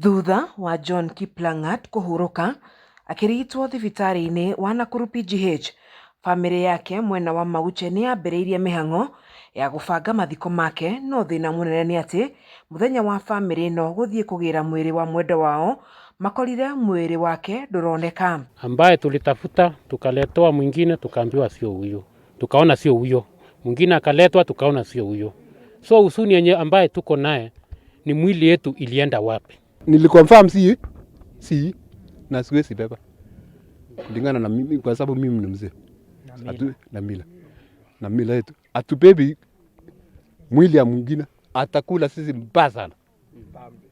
Thutha wa John Kiplangat kuhuruka akirigitwo thibitari-ini wa Nakuru PGH, family yake mwena wa Mauche ni yambĩrĩirie mĩhang'o ya gũbanga mathiko make, no thĩna mũnene nĩ atĩ mũthenya wa family ĩno gũthiĩ kũgĩra mwĩrĩ wa mwendwa wao makorire mwĩrĩ wake ndũroneka, ambaye tulitafuta tukaletwa mwingine tukaambiwa sio huyo, tukaona sio huyo, mwingine akaletwa tukaona sio huyo. So usuni yenye ambaye tuko naye ni mwili yetu ilienda wapi? Niliconfirm si na siwezi beba kulingana na mimi, kwa sababu mimi ni mzee na mila yetu atubebi mwili ya mwingine, atakula sisi mbaya sana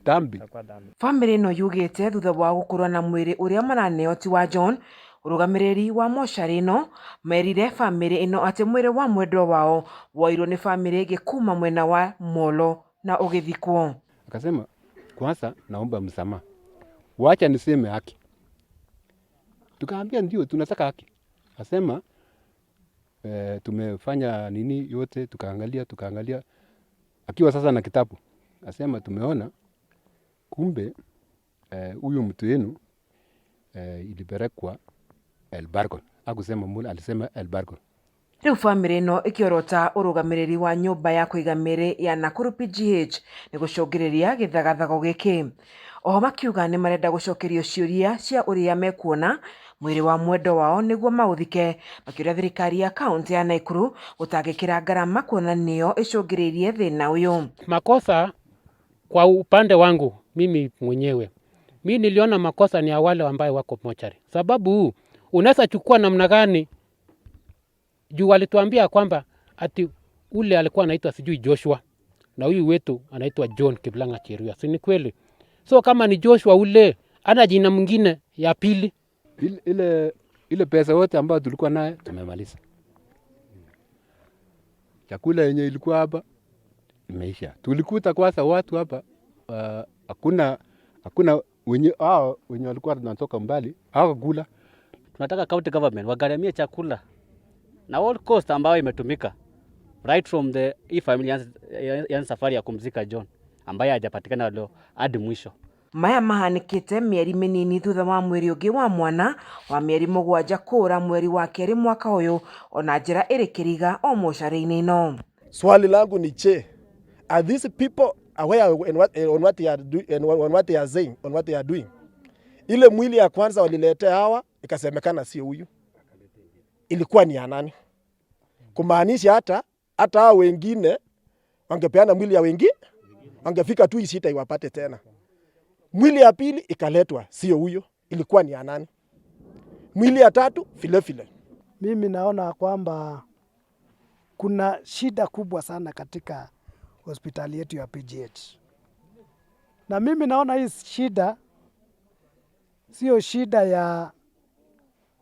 dambi. Family no yugite thutha wa gũkorwo na mwĩrĩ ũrĩa maraneo ti wa John, ũrũgamĩrĩri wa mocarĩ ĩno merire family ĩno atĩ mwĩrĩ wa mwendwa wao woirwo nĩ family ĩngĩ kuma mwena wa Molo na ũgĩthikwo. Akasema kwanza naomba msamaha, wacha niseme haki. Tukaambia ndio tunataka haki. Asema tumefanya nini yote, tukaangalia akiwa sasa na kitabu. Asema tumeona kumbe huyu mtu yenu ilipelekwa Elbargon. Hakusema Molo, alisema Elbargon. Riu family ĩno ĩkĩorota ũrũgamĩrĩri wa nyũmba ya kũiga mĩĩrĩ ya Nakuru PGH nĩ gũcũngĩrĩria gĩthagathago gĩkĩ. Oho makiuga nĩ marenda gũcokerio ciũria cia ũrĩa mekuona mwĩrĩ wa mwendwa wao nĩguo maũthike, makĩũria thirikari ya kaunti ya Nakuru gũtangĩkĩra ngarama kuona nĩyo ĩcũngĩrĩirie thĩna ũyũ. Makosa kwa upande wangu mimi mwenyewe, mimi niliona makosa ni ya wale ambao wako mochari. Sababu unaweza chukua namna gani? Juu walituambia kwamba ati ule alikuwa anaitwa sijui Joshua na huyu wetu anaitwa John Kiplangat Cheruiyot. Si ni kweli? So kama ni Joshua ule ana jina mwingine ya pili. Ile pesa yote ambayo tulikuwa naye tumemaliza. Chakula yenye ilikuwa hapa imeisha. Tulikuta kwanza watu hapa hakuna wenye walikuwa wanatoka mbali hawakula. Tunataka county government wagharamie chakula na all cost ambayo imetumika right from hii familia ya safari ya kumzika John ambaye hajapatikana leo hadi mwisho. Maya mahanikite mieri minini thutha wa mweri ungi wa mwana wa mieri 7 kũra mweri wa kerĩ mwaka ũyũ ona njĩra ĩrĩ kĩriga o mocarĩ-inĩ ĩno. Swali langu ni are these people aware on what they are doing, on what they are saying, on what they are doing? Ile mwili ya kwanza waliletea hawa ikasemekana sio huyu, ilikuwa ni ya nani? Kumaanisha hata hao wengine wangepeana mwili ya wengine wangefika tu isita iwapate tena. Mwili ya pili ikaletwa sio huyo, ilikuwa ni ya nani? Mwili ya tatu vile. Mimi naona kwamba kuna shida kubwa sana katika hospitali yetu ya PGH. Na mimi naona hii shida sio shida ya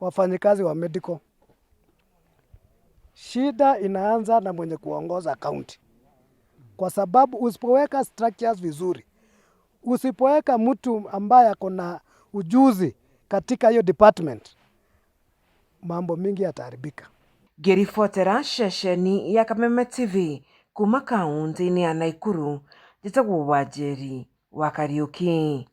wafanyikazi wa medical. Shida inaanza na mwenye kuongoza kaunti. Kwa sababu usipoweka structures vizuri, usipoweka mtu ambaye ako na ujuzi katika hiyo department, mambo mingi yataharibika. Ngĩribotera ceceni ya Kameme TV kuma kaunti-inĩ ya Nakuru, njĩtagwo Wanjeri wa Kariuki.